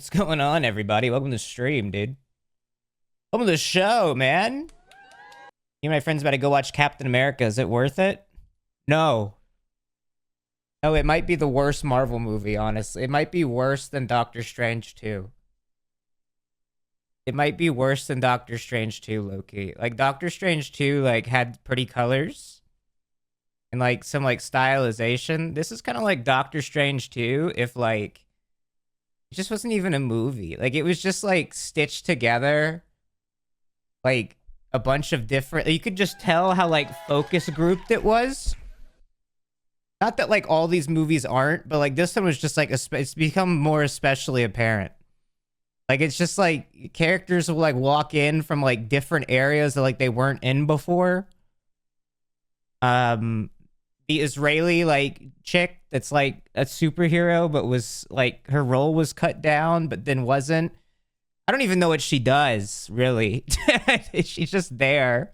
What's going on, everybody? Welcome to the stream, dude. Welcome to the show, man. You and my friends about to go watch Captain America. Is it worth it? No. No, it might be the worst Marvel movie, honestly. It might be worse than Doctor Strange 2. It might be worse than Doctor Strange 2, low-key. Like, Doctor Strange 2, like, had pretty colors. And, like, some, like, stylization. This is kind of like Doctor Strange 2 if, like... It just wasn't even a movie. Like, it was just, like, stitched together. Like, a bunch of different... You could just tell how, like, focus grouped it was. Not that, like, all these movies aren't, but, like, this one was just, like, it's become more especially apparent. Like, it's just, like, characters will, like, walk in from, like, different areas that, like, they weren't in before. The Israeli, like, chick that's, like, a superhero, but was, like, her role was cut down, but then wasn't. I don't even know what she does, really. She's just there.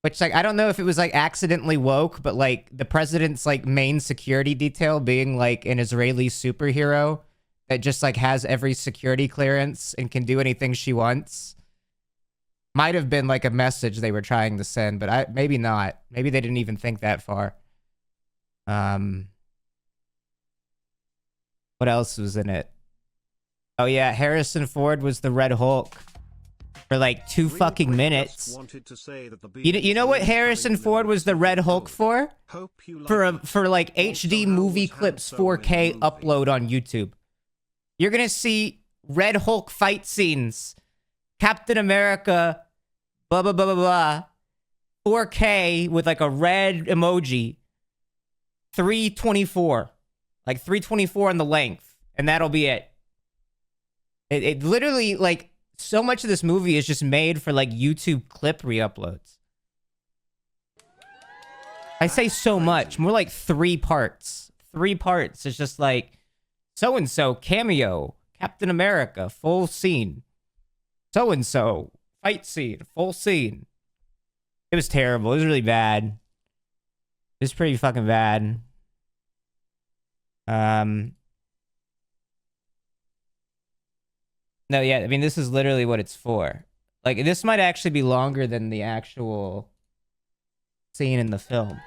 Which, like, I don't know if it was, like, accidentally woke, but, like, the president's, like, main security detail being, like, an Israeli superhero that just, like, has every security clearance and can do anything she wants. Might have been, like, a message they were trying to send, but maybe not. Maybe they didn't even think that far. What else was in it? Oh, yeah, Harrison Ford was the Red Hulk for, like, 2 fucking minutes. You know what Harrison Ford was the Red Hulk for? For like, HD movie clips 4K upload on YouTube. You're gonna see Red Hulk fight scenes. Captain America, blah, blah, blah, blah, blah. 4K with, like, a red emoji. 324. Like, 324 on the length. And that'll be it. It literally, like, so much of this movie is just made for, like, YouTube clip re-uploads. I say so much. More like 3 parts. 3 parts. It's just like, so-and-so, cameo, Captain America, full scene. So-and-so, fight scene, full scene. It was terrible. It was really bad. It was pretty fucking bad. No, yeah, I mean, this is literally what it's for. Like, this might actually be longer than the actual scene in the film.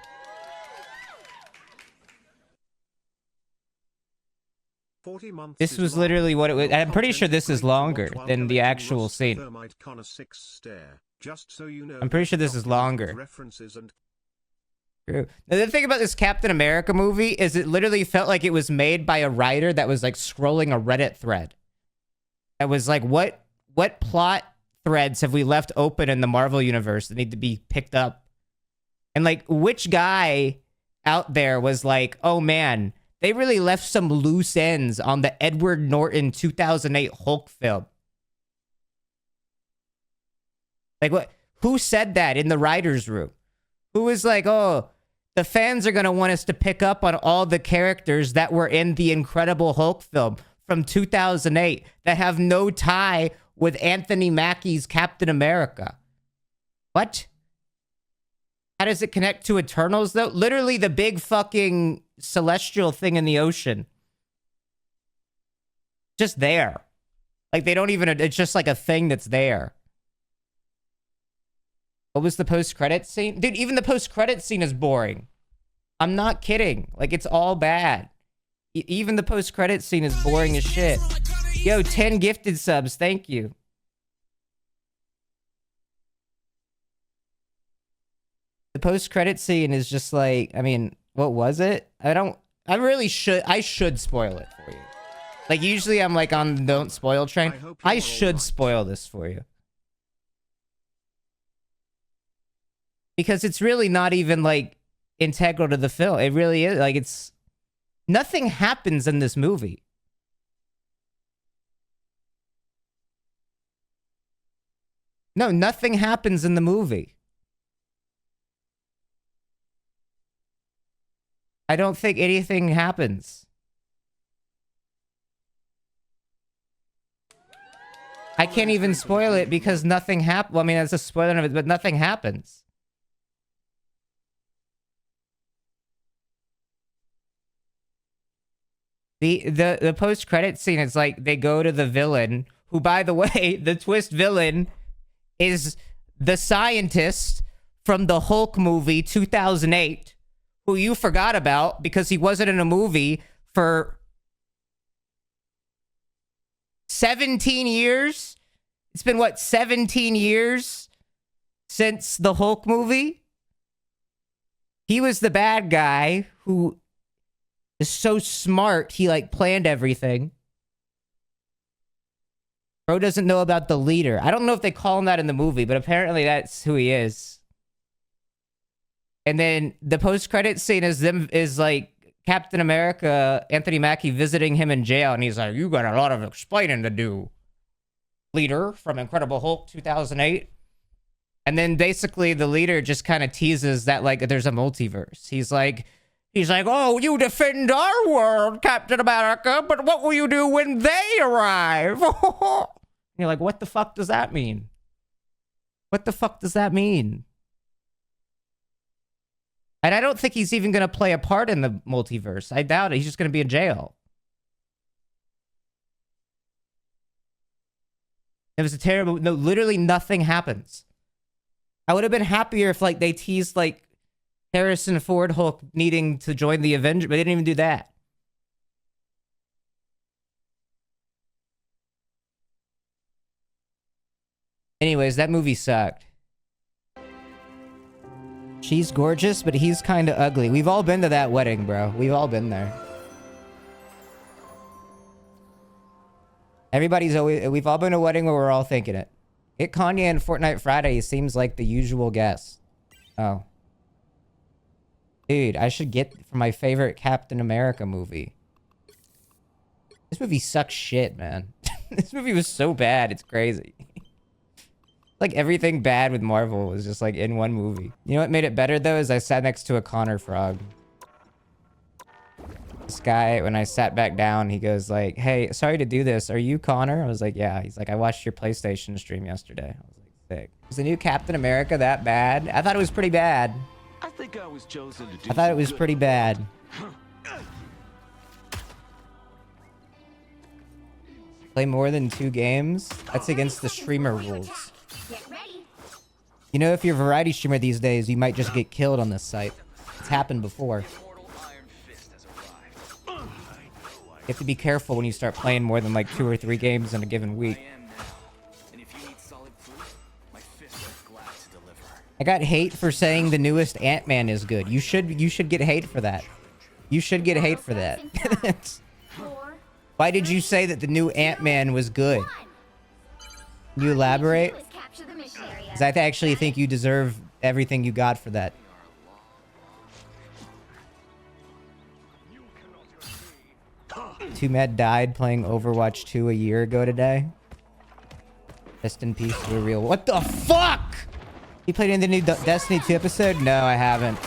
This was literally what it was. I'm pretty sure this is longer than the actual scene. I'm pretty sure this is longer. True. Now, the thing about this Captain America movie is it literally felt like it was made by a writer that was, like, scrolling a Reddit thread. That was like, what plot threads have we left open in the Marvel universe that need to be picked up? And, like, which guy out there was like, oh man, they really left some loose ends on the Edward Norton 2008 Hulk film. Like, what? Who said that in the writer's room? Who was like, oh, the fans are going to want us to pick up on all the characters that were in the Incredible Hulk film from 2008 that have no tie with Anthony Mackie's Captain America. What? How does it connect to Eternals, though? Literally the big fucking celestial thing in the ocean. Just there. Like, they don't even... It's just like a thing that's there. What was the post-credit scene? Dude, even the post-credit scene is boring. I'm not kidding. Like, it's all bad. Even the post-credit scene is boring as shit. Yo, 10 gifted subs. Thank you. The post-credit scene is just like, I mean, what was it? I should spoil it for you. Like, usually I'm like on the don't spoil train. I should spoil this for you. Because it's really not even, like, integral to the film. It really is. Like, it's... Nothing happens in this movie. No, nothing happens in the movie. I don't think anything happens. I can't even spoil it because nothing happens. Well, I mean, that's a spoiler of it, but nothing happens. The post-credit scene is like they go to the villain, who, by the way, the twist villain is the scientist from the Hulk movie 2008, who you forgot about because he wasn't in a movie for 17 years. It's been, what, 17 years since the Hulk movie? He was the bad guy who is so smart, he, like, planned everything. Bro doesn't know about the leader. I don't know if they call him that in the movie, but apparently that's who he is. And then the post-credit scene is like Captain America, Anthony Mackie, visiting him in jail, and he's like, "You got a lot of explaining to do, leader from Incredible Hulk 2008." And then basically the leader just kind of teases that, like, there's a multiverse. He's like, "Oh, you defend our world, Captain America, but what will you do when they arrive?" You're like, what the fuck does that mean? What the fuck does that mean? And I don't think he's even going to play a part in the multiverse. I doubt it. He's just going to be in jail. It was a terrible... No, literally nothing happens. I would have been happier if, like, they teased, like, Harrison Ford Hulk needing to join the Avengers, but they didn't even do that. Anyways, that movie sucked. She's gorgeous, but he's kind of ugly. We've all been to that wedding, bro. We've all been there. We've all been to a wedding where we're all thinking it. Get Kanye and Fortnite Friday seems like the usual guess. Oh. Dude, I should get for my favorite Captain America movie. This movie sucks shit, man. This movie was so bad, it's crazy. Like, everything bad with Marvel was just, like, in one movie. You know what made it better, though, is I sat next to a Connor frog. This guy, when I sat back down, he goes, like, "Hey, sorry to do this. Are you Connor?" I was like, "Yeah." He's like, "I watched your PlayStation stream yesterday." I was like, "Sick." Is the new Captain America that bad? I thought it was pretty bad. I think I was chosen to do I thought it was pretty bad. Play more than 2 games? That's against the streamer rules. You know, if you're a variety streamer these days, you might just get killed on this site. It's happened before. You have to be careful when you start playing more than like 2 or 3 games in a given week. I got hate for saying the newest Ant-Man is good. You should get hate for that. You should get hate for that. Why did you say that the new Ant-Man was good? Can you elaborate? Because I actually think you deserve everything you got for that. Two Med died playing Overwatch 2 a year ago today. Rest in peace to a real... What the fuck? You played in the new Destiny 2 episode? No, I haven't.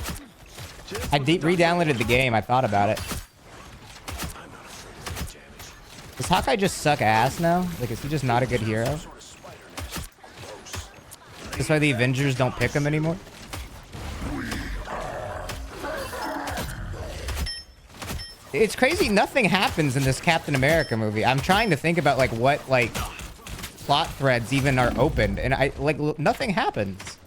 I re-downloaded the game. I thought about it. Does Hawkeye just suck ass now? Like, is he just not a good hero? That's why the Avengers don't pick him anymore? It's crazy. Nothing happens in this Captain America movie. I'm trying to think about, like, what, like, plot threads even are opened. And nothing happens.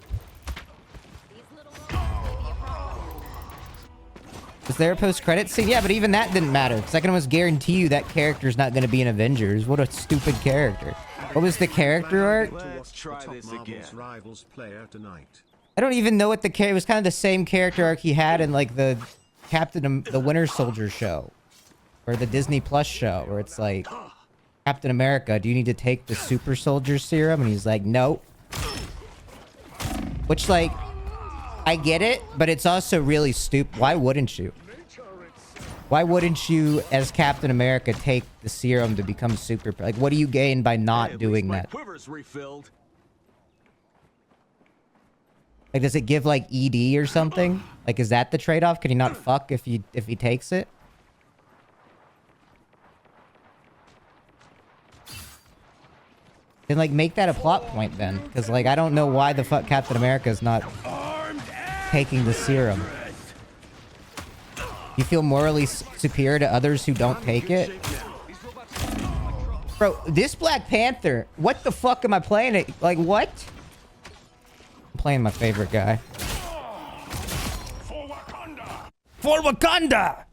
Is there a post-credit scene? Yeah, but even that didn't matter. Because I can almost guarantee you that character's not going to be in Avengers. What a stupid character. What was the character arc? Let's try this again. I don't even know what the character... It was kind of the same character arc he had in, like, the the Winter Soldier show. Or the Disney Plus show. Where it's like, Captain America, do you need to take the super soldier serum? And he's like, nope. Which, like... I get it, but it's also really stupid. Why wouldn't you? Why wouldn't you, as Captain America, take the serum to become super... Like, what do you gain by not doing that? Like, does it give, like, ED or something? Like, is that the trade-off? Can he not fuck if he takes it? Then, like, make that a plot point, then. Because, like, I don't know why the fuck Captain America is not... taking the serum. You feel morally superior to others who don't take it? Bro, this Black Panther, what the fuck am I playing it? Like, what? I'm playing my favorite guy. For Wakanda! For Wakanda!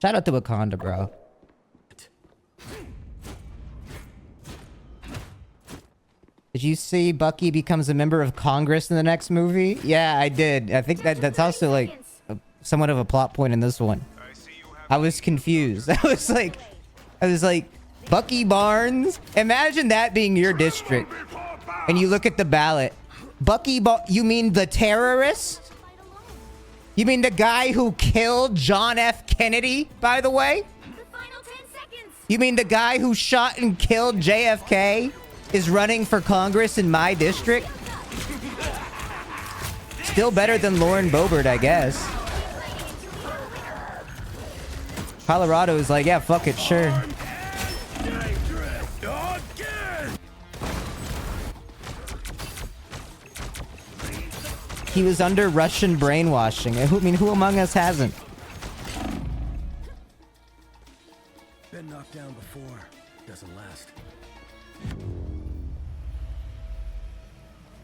Shout out to Wakanda, bro. Did you see Bucky becomes a member of Congress in the next movie? Yeah, I did. I think that's also like somewhat of a plot point in this one. I was confused. I was like, Bucky Barnes? Imagine that being your district. And you look at the ballot. You mean the terrorist? You mean the guy who killed John F. Kennedy, by the way? You mean the guy who shot and killed JFK is running for Congress in my district? Still better than Lauren Boebert, I guess. Colorado is like, yeah, fuck it, sure. He was under Russian brainwashing. I mean, who among us hasn't? Been knocked down before. Doesn't last.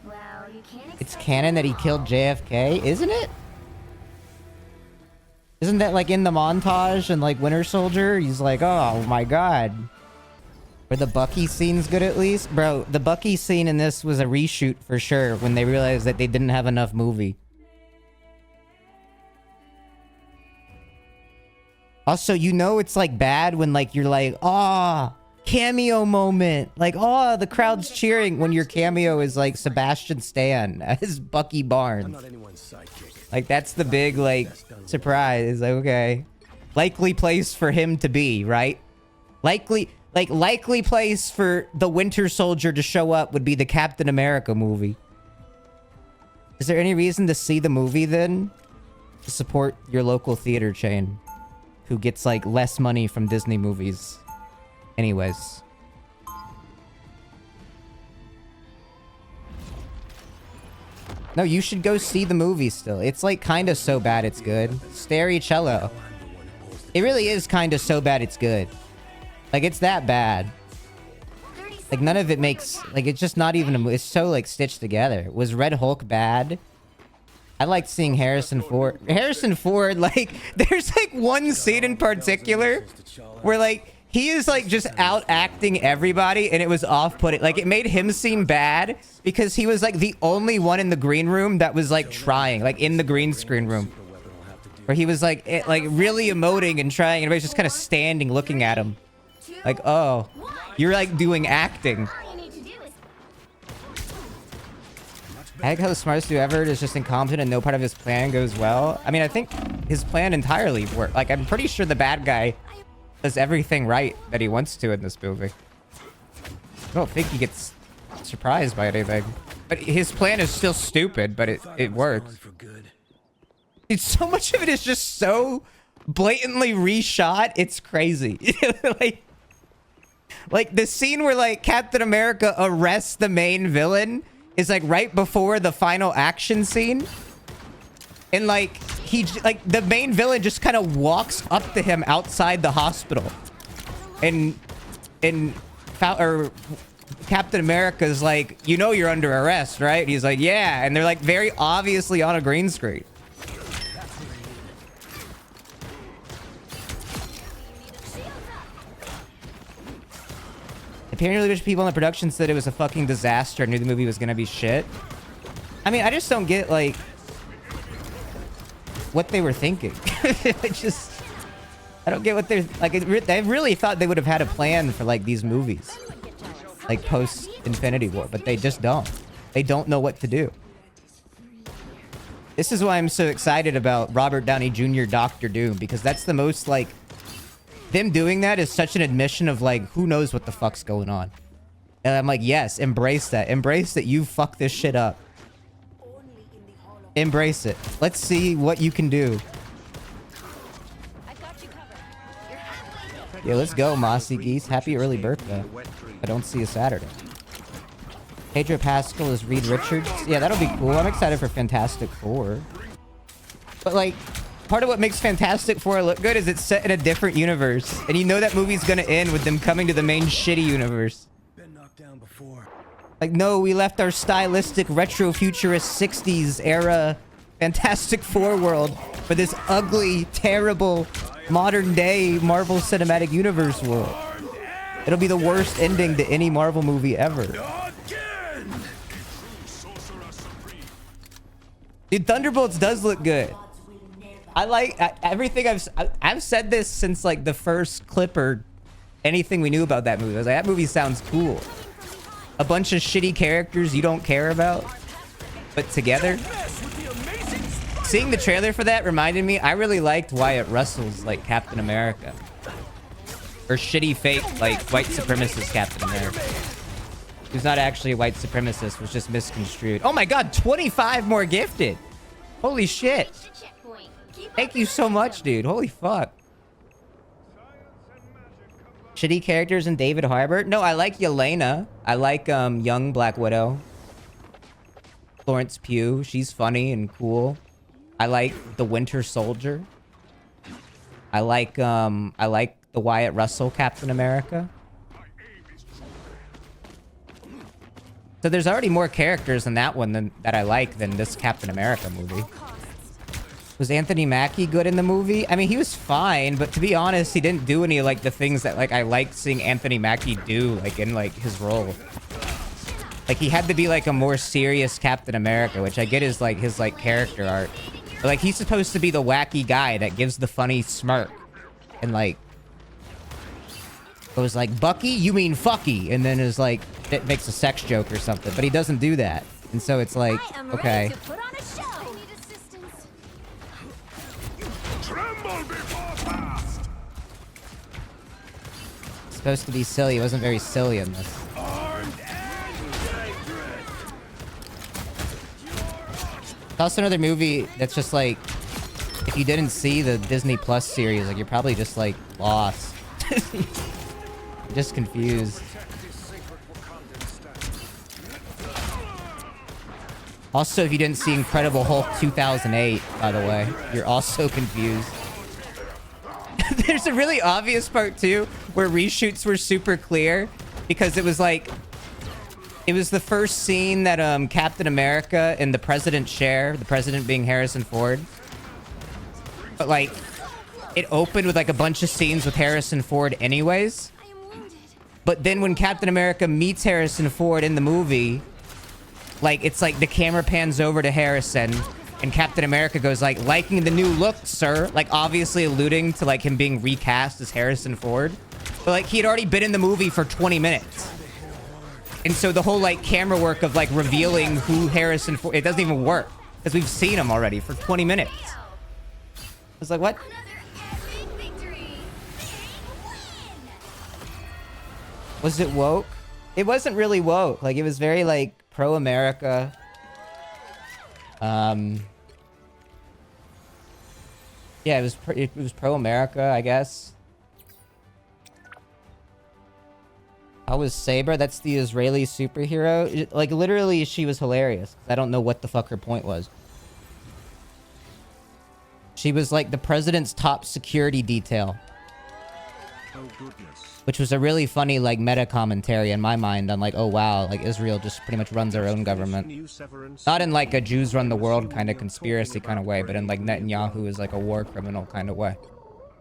Well, you can't It's canon that he killed JFK, isn't it? Isn't that like in the montage and like Winter Soldier? He's like, oh my god. Were the Bucky scenes good at least? Bro, the Bucky scene in this was a reshoot for sure when they realized that they didn't have enough movie. Also, you know it's like bad when like you're like, oh, cameo moment. Like, oh, the crowd's cheering when your cameo is like Sebastian Stan as Bucky Barnes. I'm not anyone's sidekick. Like, that's the big, like, surprise. Like, okay. Likely place for him to be, right? Likely place for the Winter Soldier to show up would be the Captain America movie. Is there any reason to see the movie, then? To support your local theater chain, who gets, like, less money from Disney movies. Anyways. No, you should go see the movie still. It's like kind of so bad it's good. Cello. It really is kind of so bad it's good. Like, it's that bad. Like, none of it makes... Like, it's just not even a movie. It's so, like, stitched together. Was Red Hulk bad? I liked seeing Harrison Ford. Harrison Ford, like... There's, like, one scene in particular where, like... He is, like, just out-acting everybody, and it was off-putting. Like, it made him seem bad because he was, like, the only one in the green room that was, like, trying. Like, in the green screen room. Where he was, like, really emoting and trying, and everybody's just kind of standing looking at him. Like, oh, you're, like, doing acting. I like how the smartest dude ever is just incompetent and no part of his plan goes well. I mean, I think his plan entirely worked. Like, I'm pretty sure the bad guy does everything right that he wants to in this movie. I don't think he gets surprised by anything. But his plan is still stupid, but it works. It's so much of it is just so blatantly reshot. It's crazy. like the scene where like Captain America arrests the main villain is like right before the final action scene. And like the main villain just kind of walks up to him outside the hospital. And Captain America's like, you know you're under arrest, right? And he's like, yeah. And they're like very obviously on a green screen. Apparently, there's people in the production said it was a fucking disaster and knew the movie was gonna be shit. I mean, I just don't get, like, what they were thinking. I don't get what they're, like, they really thought they would have had a plan for, like, these movies. Like, post-Infinity War, but they just don't. They don't know what to do. This is why I'm so excited about Robert Downey Jr. Doctor Doom, because that's the most, like, them doing that is such an admission of, like, who knows what the fuck's going on. And I'm like, yes, embrace that. Embrace that you fucked this shit up. Embrace it. Let's see what you can do. Yeah, let's go, Mossy Geese. Happy early birthday. I don't see a Saturday. Pedro Pascal is Reed Richards. Yeah, that'll be cool. I'm excited for Fantastic Four. But, like, part of what makes Fantastic Four look good is it's set in a different universe. And you know that movie's gonna end with them coming to the main shitty universe. Been knocked down before. Like, no, we left our stylistic retro-futurist 60s era Fantastic Four world for this ugly, terrible, modern-day Marvel Cinematic Universe world. It'll be the worst ending to any Marvel movie ever. Again! Dude, Thunderbolts does look good. I like everything I've said this since like the first clip or anything we knew about that movie. I was like, that movie sounds cool. A bunch of shitty characters you don't care about, but together. Seeing the trailer for that reminded me, I really liked Wyatt Russell's like Captain America. Or shitty fake like white supremacist Captain America. Who's not actually a white supremacist, was just misconstrued. Oh my god, 25 more gifted. Holy shit. Thank you so much, dude. Holy fuck. Shitty characters in David Harbour? No, I like Yelena. I like young Black Widow. Florence Pugh. She's funny and cool. I like the Winter Soldier. I like the Wyatt Russell Captain America. So there's already more characters in that one that I like than this Captain America movie. Was Anthony Mackie good in the movie? I mean, he was fine, but to be honest, he didn't do any like the things that like I liked seeing Anthony Mackie do like in like his role. Like he had to be like a more serious Captain America, which I get is like his like character art. But like he's supposed to be the wacky guy that gives the funny smirk and like goes like, Bucky, you mean fucky, and then is like it makes a sex joke or something, but he doesn't do that. And so it's like, okay. Supposed to be silly. It wasn't very silly in this. It's also another movie that's just like, if you didn't see the Disney Plus series, like you're probably just like lost. Just confused. Also, if you didn't see Incredible Hulk 2008, by the way, you're also confused. There's a really obvious part too where reshoots were super clear because it was like it was the first scene that Captain America and the president share, the president being Harrison Ford. But like it opened with like a bunch of scenes with Harrison Ford anyways. But then when Captain America meets Harrison Ford in the movie, like it's like the camera pans over to Harrison and Captain America goes like, liking the new look, sir. Like obviously alluding to like him being recast as Harrison Ford. But like he had already been in the movie for 20 minutes. And so the whole like camera work of like revealing who Harrison Ford, it doesn't even work. Because we've seen him already for 20 minutes. I was like, what? Was it woke? It wasn't really woke. Like it was very like pro-America. Yeah, it was pro-America, I guess. How was Saber? That's the Israeli superhero. Like literally, she was hilarious. I don't know what the fuck her point was. She was like the president's top security detail. Oh goodness. Which was a really funny, like, meta commentary in my mind on, like, oh, wow, like, Israel just pretty much runs their own government. Not in, like, a Jews run the world kind of conspiracy kind of way, but in, like, Netanyahu is, like, a war criminal kind of way.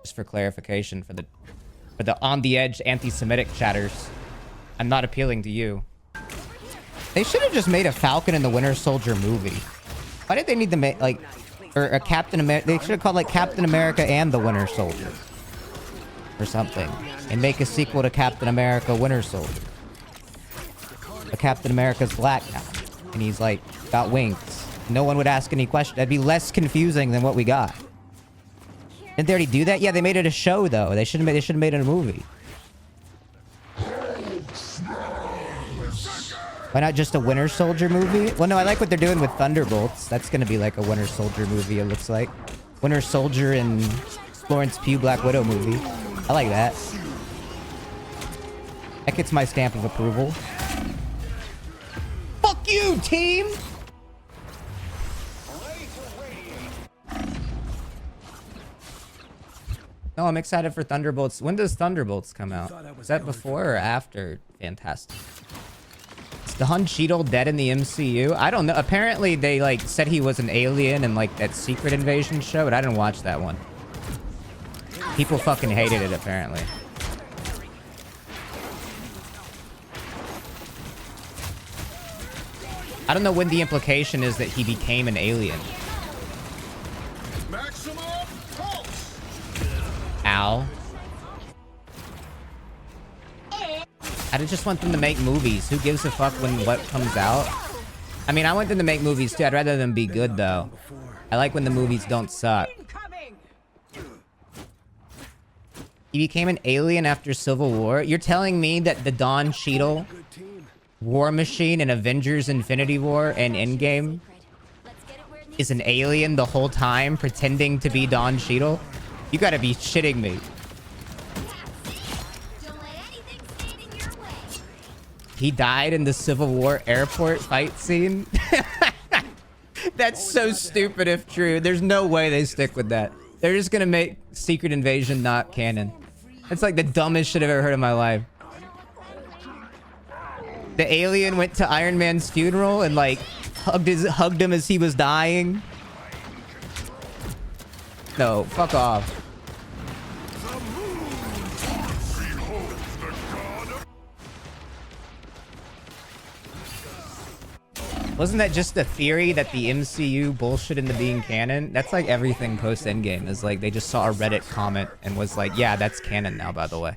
Just for clarification for the on-the-edge anti-Semitic chatters. I'm not appealing to you. They should have just made a Falcon and the Winter Soldier movie. Why did they need to make, like, or a Captain America? They should have called, like, Captain America and the Winter Soldier. Or something. And make a sequel to Captain America Winter Soldier. But Captain America's black now. And he's like, got wings. No one would ask any questions. That'd be less confusing than what we got. Didn't they already do that? Yeah, they made it a show though. They should have made it a movie. Why not just a Winter Soldier movie? Well, no, I like what they're doing with Thunderbolts. That's gonna be like a Winter Soldier movie, it looks like. Winter Soldier and Florence Pugh Black Widow movie. I like that. That gets my stamp of approval. Fuck you, team! No, I'm excited for Thunderbolts. When does Thunderbolts come out? Thought I was Is that going before or after Fantastic? Is Don Cheadle dead in the MCU? I don't know. Apparently they like said he was an alien in like that Secret Invasion show, but I didn't watch that one. People fucking hated it apparently. I don't know when the implication is that he became an alien. Ow. I just want them to make movies. Who gives a fuck when what comes out? I mean, I want them to make movies too. I'd rather them be good though. I like when the movies don't suck. He became an alien after Civil War? You're telling me that the Don Cheadle War Machine in Avengers Infinity War and Endgame is an alien the whole time pretending to be Don Cheadle? You gotta be shitting me. He died in the Civil War airport fight scene? That's so stupid if true. There's no way they stick with that. They're just gonna make Secret Invasion not canon. That's like the dumbest shit I've ever heard in my life. The alien went to Iron Man's funeral and like hugged him as he was dying. No, fuck off. Wasn't that just a theory that the MCU bullshit into being canon? That's like everything post-Endgame is like they just saw a Reddit comment and was like, yeah, that's canon now, by the way.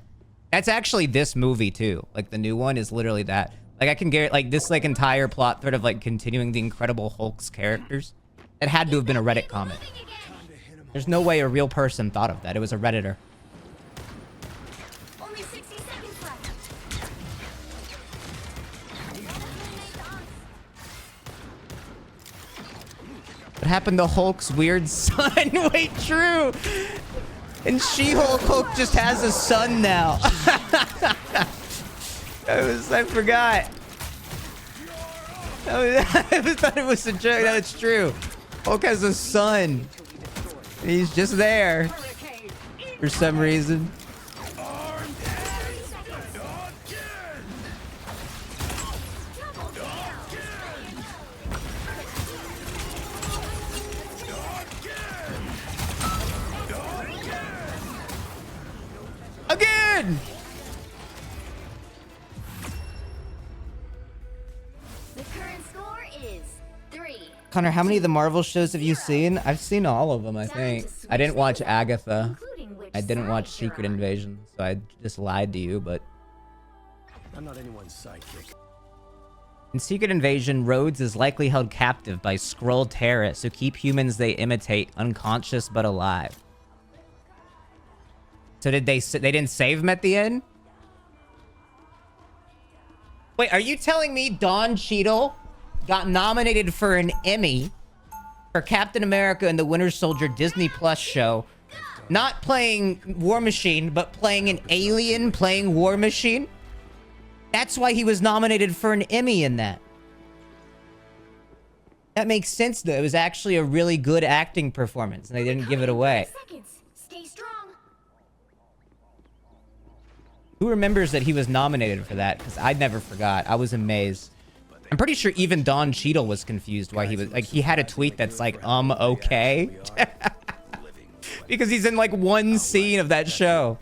That's actually this movie too. Like the new one is literally that. Like I can get like this like entire plot thread of like continuing the Incredible Hulk's characters. It had to have been a Reddit comment. There's no way a real person thought of that. It was a Redditor. Only 60 seconds left. What happened to Hulk's weird son? Wait, true. And She-Hulk Hulk just has a son now. I forgot. I thought it was a joke. That's true. Hulk has a son. And he's just there. For some reason. Again! The current score is 3. Connor, how many of the Marvel shows have you seen? I've seen all of them, I think. I didn't watch Agatha. I didn't watch Secret Invasion, so I just lied to you, but... I'm not anyone's sidekick. In Secret Invasion, Rhodes is likely held captive by Skrull terrorists who keep humans they imitate unconscious but alive. So did they didn't save him at the end? Wait, are you telling me Don Cheadle got nominated for an Emmy for Captain America and the Winter Soldier Disney Plus show, not playing War Machine, but playing an alien playing War Machine? That's why he was nominated for an Emmy in that. That makes sense, though. It was actually a really good acting performance, and they didn't give it away. Stay strong. Who remembers that he was nominated for that? Because I never forgot. I was amazed. I'm pretty sure even Don Cheadle was confused why he was... Like, he had a tweet that's like, okay? Because he's in, like, one scene of that show.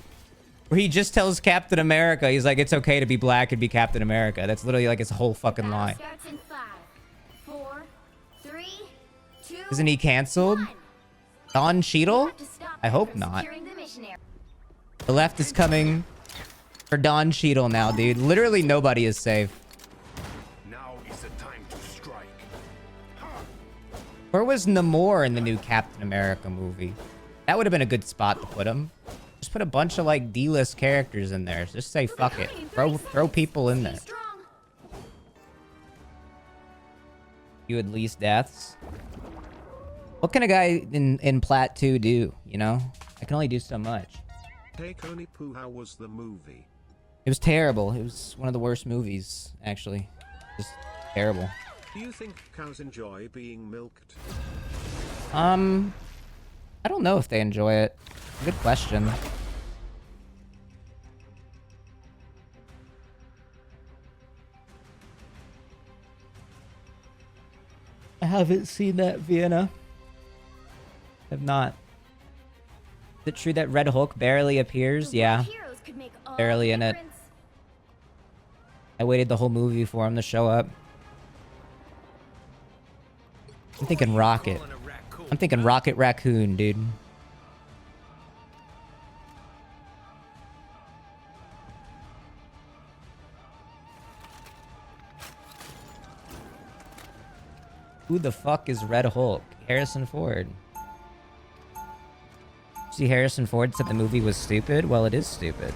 Where he just tells Captain America, he's like, it's okay to be black and be Captain America. That's literally, like, his whole fucking line. Starts in 5, 4, 3, 2, Isn't he canceled? 1. Don Cheadle? To stop I them hope from not. securing the mission area. The left is coming for Don Cheadle now, dude. Literally nobody is safe. Now is the time to strike. Where was Namor in the new Captain America movie? That would have been a good spot to put him. Just put a bunch of like D-list characters in there. Just say fuck it. Throw people in there. Stay strong. You would least deaths. What can a guy in Plat 2 do? You know, I can only do so much. Hey Connie Poo, how was the movie? It was terrible. It was one of the worst movies, actually. Just terrible. Do you think cows enjoy being milked? I don't know if they enjoy it. Good question. I haven't seen that, Vienna. Have not. Is it true that Red Hulk barely appears? The Yeah. right heroes could make all Barely the in it. difference. I waited the whole movie for him to show up. I'm thinking Rocket. I'm thinking Rocket Raccoon, dude. Who the fuck is Red Hulk? Harrison Ford. See, Harrison Ford said the movie was stupid? Well, it is stupid.